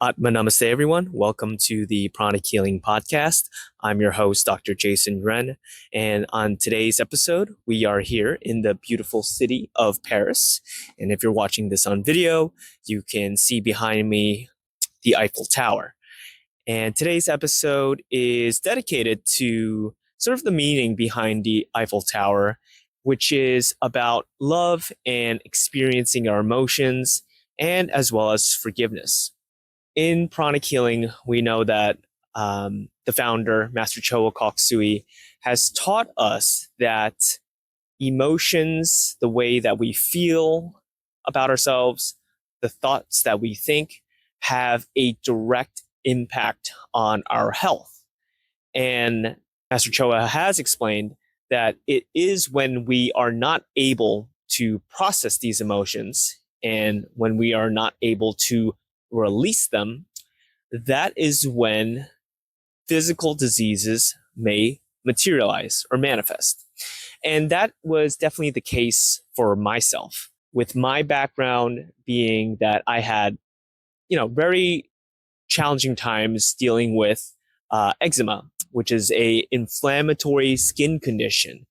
Namaste, everyone. Welcome to the Pranichealingpodcast. I'm your host, Dr. Yuan. And on today's episode, we are here in the beautiful city of Paris. And if you're watching this on video, you can see behind me the Eiffel Tower. And today's episode is dedicated to sort of the meaning behind the Eiffel Tower, which is about love and experiencing our emotions, and as well as forgiveness. In pranic healing, we know that the founder, Master Choa Kok Sui, has taught us that emotions, the way that we feel about ourselves, the thoughts that we think, have a direct impact on our health. And Master Choa has explained that it is when we are not able to process these emotions and when we are not able to release them, that is when physical diseases may materialize or manifest. And that was definitely the case for myself, with my background being that I had, very challenging times dealing with eczema, which is a inflammatory skin condition.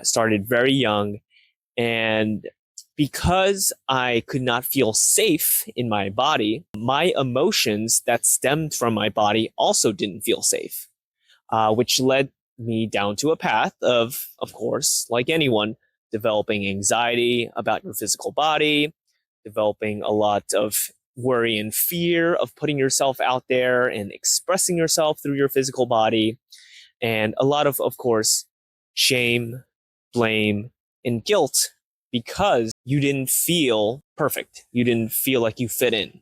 Started very young, and because I could not feel safe in my body, my emotions that stemmed from my body also didn't feel safe, which led me down to a path of course, like anyone, developing anxiety about your physical body, developing a lot of worry and fear of putting yourself out there and expressing yourself through your physical body, and a lot of course, shame, blame, and guilt because you didn't feel perfect. You didn't feel like you fit in.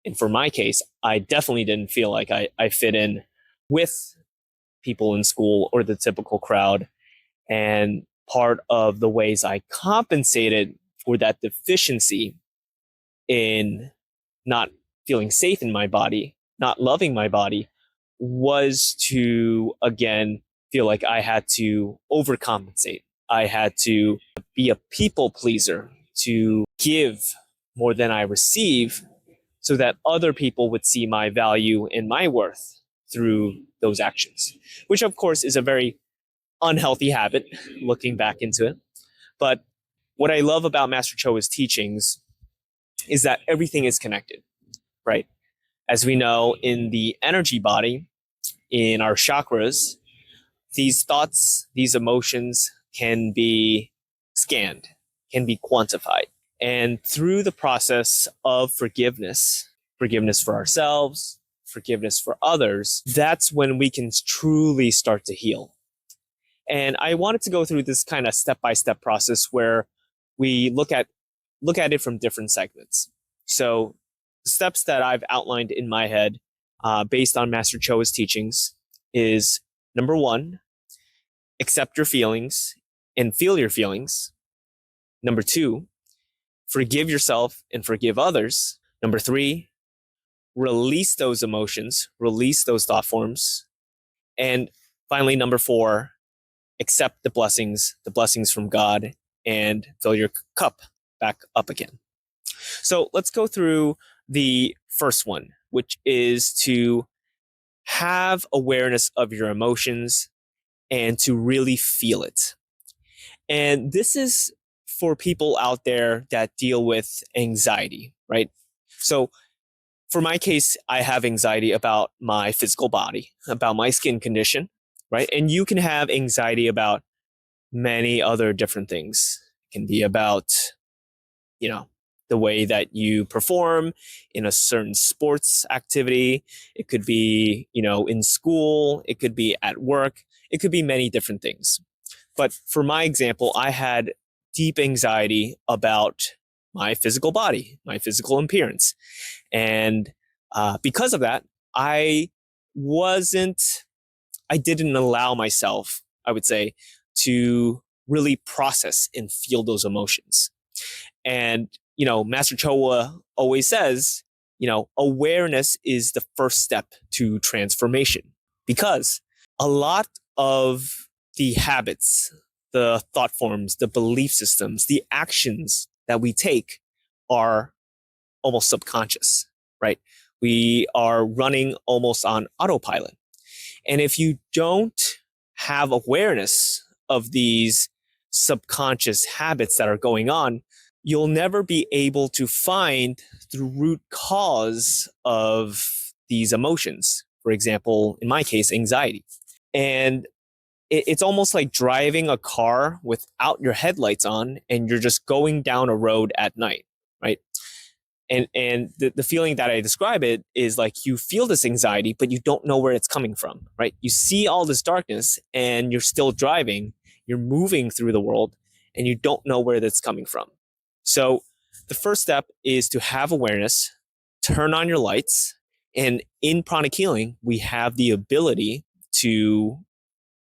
And for my case, I definitely didn't feel like I fit in with people in school or the typical crowd. And part of the ways I compensated for that deficiency in not feeling safe in my body, not loving my body, was to, again, feel like I had to overcompensate. I had to be a people pleaser, to give more than I receive so that other people would see my value and my worth through those actions, which of course is a very unhealthy habit looking back into it. But what I love about Master Choa's teachings is that everything is connected, right? As we know, in the energy body, in our chakras, these thoughts, these emotions can be scanned, can be quantified. And through the process of forgiveness, forgiveness for ourselves, forgiveness for others, that's when we can truly start to heal. And I wanted to go through this kind of step-by-step process where we look at it from different segments. So the steps that I've outlined in my head, based on Master Choa's teachings, is number one, accept your feelings and feel your feelings. Number two, forgive yourself and forgive others. Number three, release those emotions, release those thought forms. And finally, number four, accept the blessings from God, and fill your cup back up again. So let's go through the first one, which is to have awareness of your emotions and to really feel it. And this is for people out there that deal with anxiety, right? So for my case, I have anxiety about my physical body, about my skin condition, right? And you can have anxiety about many other different things. It can be about, the way that you perform in a certain sports activity. It could be, in school. It could be at work. It could be many different things. But for my example, I had deep anxiety about my physical body, my physical appearance. And because of that, I didn't allow myself, I would say, to really process and feel those emotions. And, Master Choa always says, awareness is the first step to transformation, because a lot of the habits, the thought forms, the belief systems, the actions that we take are almost subconscious, right? We are running almost on autopilot. And if you don't have awareness of these subconscious habits that are going on, you'll never be able to find the root cause of these emotions. For example, in my case, anxiety. And it's almost like driving a car without your headlights on and you're just going down a road at night, right? And the feeling that I describe it is like you feel this anxiety, but you don't know where it's coming from, right? You see all this darkness and you're still driving, you're moving through the world, and you don't know where that's coming from. So the first step is to have awareness, turn on your lights, and in pranic healing, we have the ability to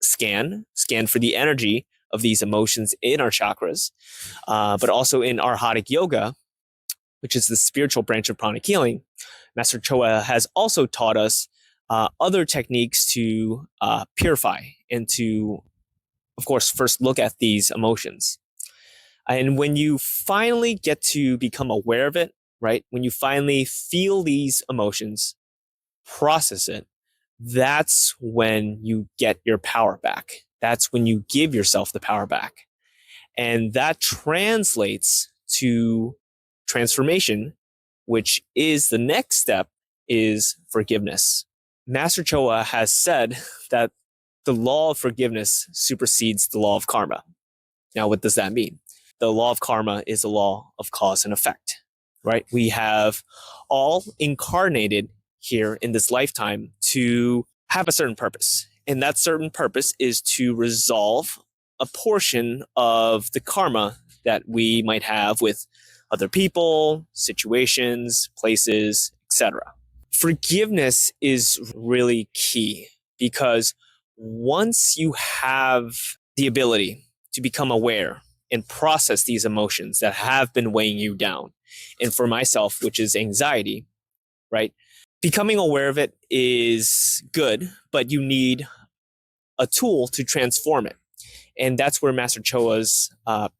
scan for the energy of these emotions in our chakras, but also in Arhatic yoga, which is the spiritual branch of pranic healing. Master Choa has also taught us other techniques to purify and to, of course, first look at these emotions. And when you finally get to become aware of it, right? When you finally feel these emotions, process it, that's when you get your power back. That's when you give yourself the power back. And that translates to transformation, which is the next step, is forgiveness. Master Choa has said that the law of forgiveness supersedes the law of karma. Now, what does that mean? The law of karma is the law of cause and effect, right? We have all incarnated here in this lifetime to have a certain purpose. And that certain purpose is to resolve a portion of the karma that we might have with other people, situations, places, etc. Forgiveness is really key because once you have the ability to become aware and process these emotions that have been weighing you down, and for myself, which is anxiety, right? Becoming aware of it is good, but you need a tool to transform it. And that's where Master Choa's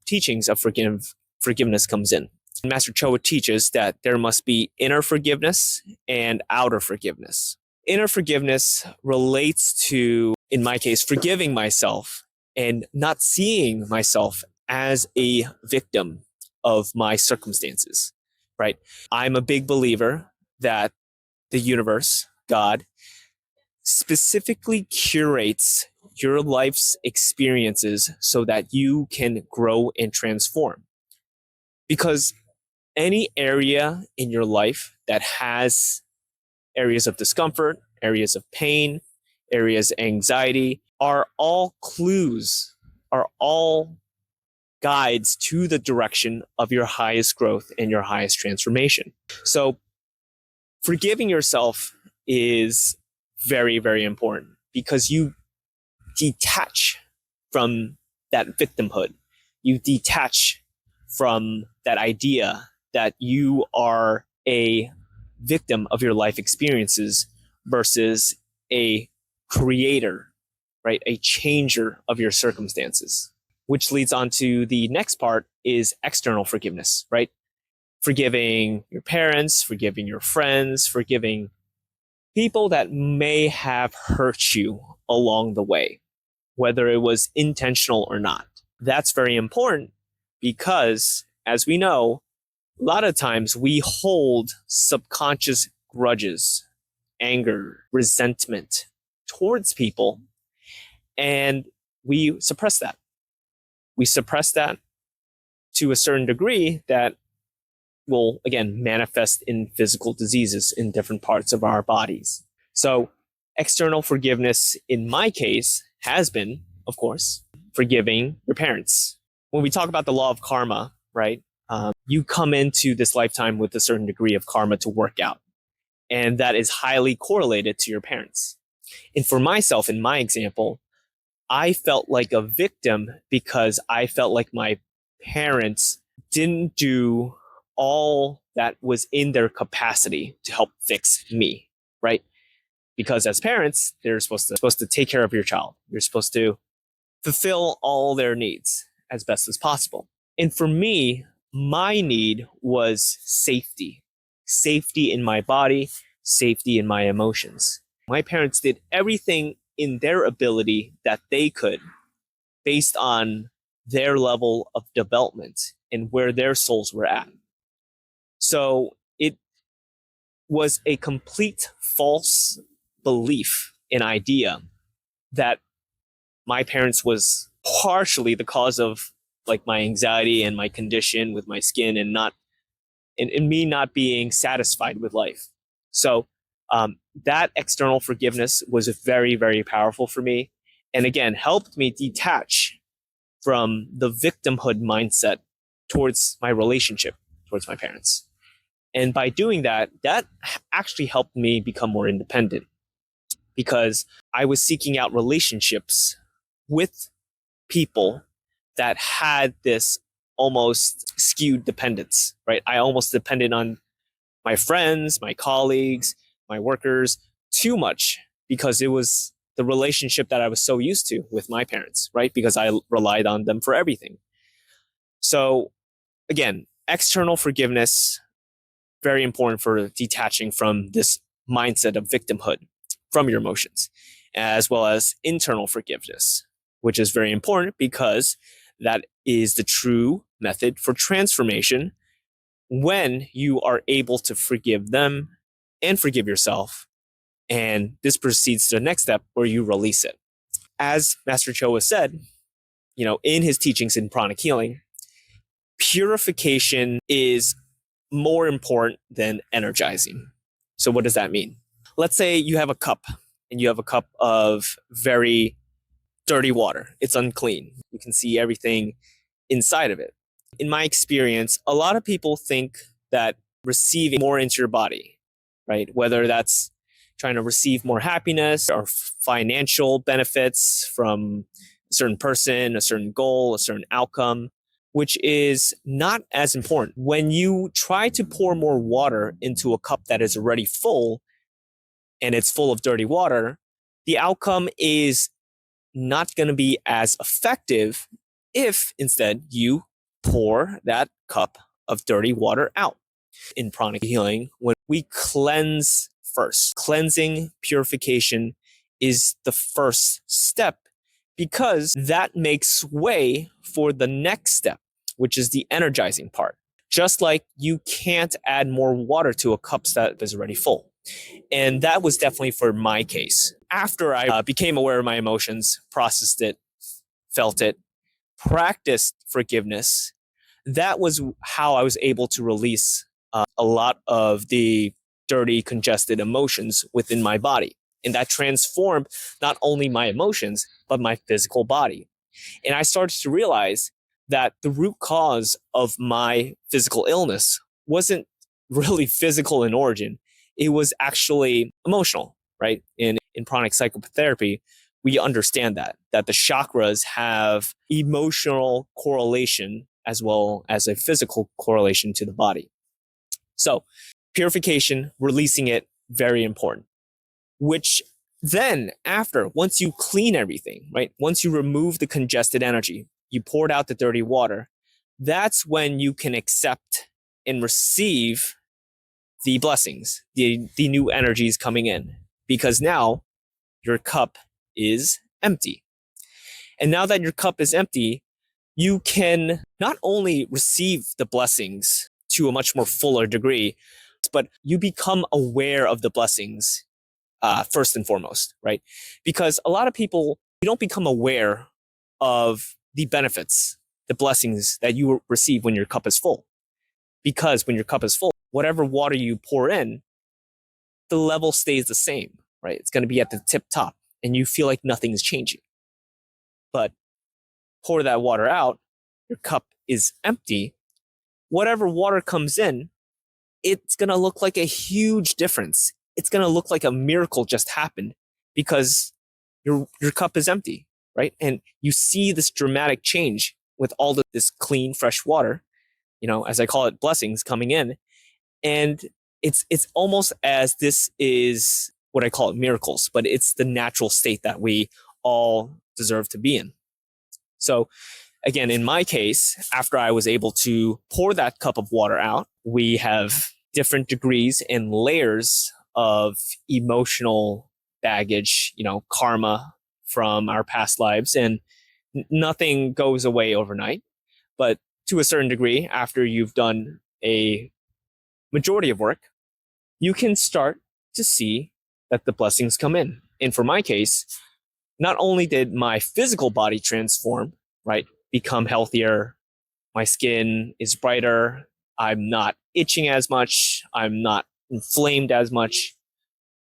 teachings of forgiveness comes in. Master Choa teaches that there must be inner forgiveness and outer forgiveness. Inner forgiveness relates to, in my case, forgiving myself and not seeing myself as a victim of my circumstances, right? I'm a big believer that the universe, God, specifically curates your life's experiences so that you can grow and transform. Because any area in your life that has areas of discomfort, areas of pain, areas of anxiety are all clues, are all guides to the direction of your highest growth and your highest transformation. So forgiving yourself is very, very important because you detach from that victimhood. You detach from that idea that you are a victim of your life experiences versus a creator, right? A changer of your circumstances, which leads on to the next part is external forgiveness, right? Forgiving your parents, forgiving your friends, forgiving people that may have hurt you along the way, whether it was intentional or not. That's very important because, as we know, a lot of times we hold subconscious grudges, anger, resentment towards people, and we suppress that. We suppress that to a certain degree that will, again, manifest in physical diseases in different parts of our bodies. So, external forgiveness, in my case, has been, of course, forgiving your parents. When we talk about the law of karma, right, you come into this lifetime with a certain degree of karma to work out. And that is highly correlated to your parents. And for myself, in my example, I felt like a victim because I felt like my parents didn't do all that was in their capacity to help fix me, right? Because as parents, they're supposed to take care of your child. You're supposed to fulfill all their needs as best as possible. And for me, my need was safety in my body, safety in my emotions. My parents did everything in their ability that they could based on their level of development and where their souls were at. So it was a complete false belief and idea that my parents was partially the cause of like my anxiety and my condition with my skin and me not being satisfied with life. So that external forgiveness was very, very powerful for me. And again, helped me detach from the victimhood mindset towards my relationship towards my parents. And by doing that, that actually helped me become more independent because I was seeking out relationships with people that had this almost skewed dependence, right? I almost depended on my friends, my colleagues, my workers too much because it was the relationship that I was so used to with my parents, right? Because I relied on them for everything. So again, external forgiveness, very important for detaching from this mindset of victimhood from your emotions, as well as internal forgiveness, which is very important because that is the true method for transformation when you are able to forgive them and forgive yourself. And this proceeds to the next step where you release it. As Master Choa said, in his teachings in pranic healing, purification is more important than energizing. So what does that mean? Let's say you have a cup and you have a cup of very dirty water. It's unclean. You can see everything inside of it. In my experience, a lot of people think that receiving more into your body, right? Whether that's trying to receive more happiness or financial benefits from a certain person, a certain goal, a certain outcome, which is not as important. When you try to pour more water into a cup that is already full and it's full of dirty water, the outcome is not going to be as effective if instead you pour that cup of dirty water out. In pranic healing, when we cleanse first, cleansing purification is the first step because that makes way for the next step, which is the energizing part. Just like you can't add more water to a cup that is already full. And that was definitely for my case. After I became aware of my emotions, processed it, felt it, practiced forgiveness, that was how I was able to release a lot of the dirty, congested emotions within my body. And that transformed not only my emotions, but my physical body. And I started to realize that the root cause of my physical illness wasn't really physical in origin. It was actually emotional, right? In pranic psychotherapy, we understand that the chakras have emotional correlation as well as a physical correlation to the body. So purification, releasing it, very important. Which then once you clean everything, right? Once you remove the congested energy, you poured out the dirty water, that's when you can accept and receive the blessings, the new energies coming in. Because now your cup is empty. And now that your cup is empty, you can not only receive the blessings to a much more fuller degree, but you become aware of the blessings first and foremost, right? Because a lot of people, you don't become aware of the benefits, the blessings that you receive when your cup is full. Because when your cup is full, whatever water you pour in, the level stays the same, right? It's going to be at the tip top and you feel like nothing is changing. But pour that water out, your cup is empty. Whatever water comes in, it's going to look like a huge difference. It's going to look like a miracle just happened because your cup is empty, right? And you see this dramatic change with all this clean, fresh water, as I call it, blessings coming in. And it's almost as this is what I call it miracles, but it's the natural state that we all deserve to be in. So again, in my case, after I was able to pour that cup of water out, we have different degrees and layers of emotional baggage, karma from our past lives, and nothing goes away overnight. But to a certain degree, after you've done a majority of work, you can start to see that the blessings come in. And for my case, not only did my physical body transform, right, become healthier, my skin is brighter, I'm not itching as much, I'm not inflamed as much,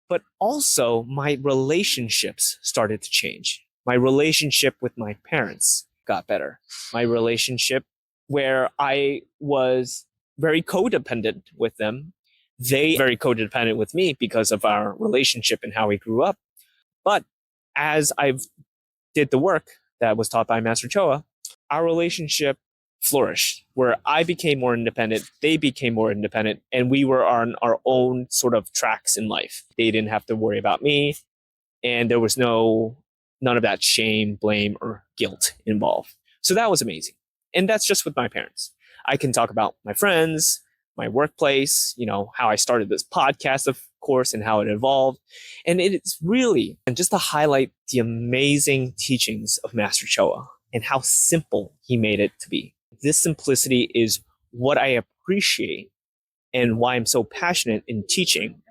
but also my relationships started to change. My relationship with my parents got better. My relationship where I was very codependent with them, they very codependent with me because of our relationship and how we grew up. But as I've did the work that was taught by Master Choa, our relationship flourished, where I became more independent, they became more independent, and we were on our own sort of tracks in life. They didn't have to worry about me, and there was none of that shame, blame, or guilt involved. So that was amazing. And that's just with my parents. I can talk about my friends, my workplace, how I started this podcast, of course, and how it evolved. And it's really, and just to highlight the amazing teachings of Master Choa and how simple he made it to be. This simplicity is what I appreciate and why I'm so passionate in teaching,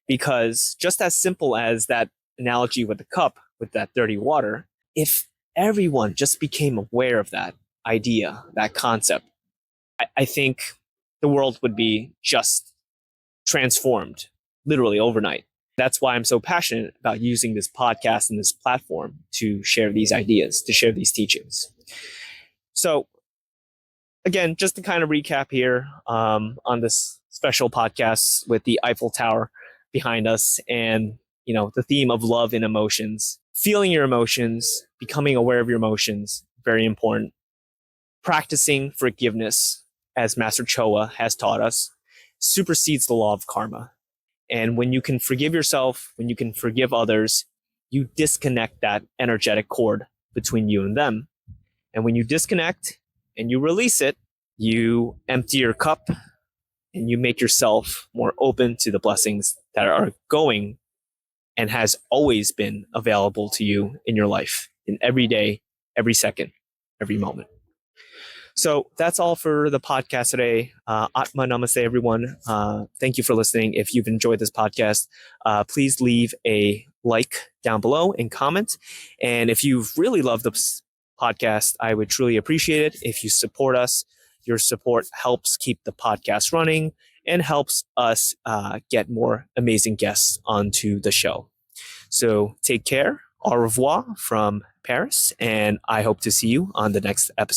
because just as simple as that analogy with the cup, with that dirty water, if everyone just became aware of that idea, that concept, I think the world would be just transformed literally overnight. That's why I'm so passionate about using this podcast and this platform to share these ideas, to share these teachings. So again, just to kind of recap here on this special podcast with the Eiffel Tower behind us and, the theme of love and emotions, feeling your emotions, becoming aware of your emotions, very important. Practicing forgiveness, as Master Choa has taught us, supersedes the law of karma. And when you can forgive yourself, when you can forgive others, you disconnect that energetic cord between you and them. And when you disconnect and you release it, you empty your cup and you make yourself more open to the blessings that are going and has always been available to you in your life, in every day, every second, every moment. So that's all for the podcast today. Atma Namaste, everyone. Thank you for listening. If you've enjoyed this podcast, please leave a like down below and comment. And if you've really loved this podcast, I would truly appreciate it if you support us. Your support helps keep the podcast running and helps us get more amazing guests onto the show. So take care. Au revoir from Paris, and I hope to see you on the next episode.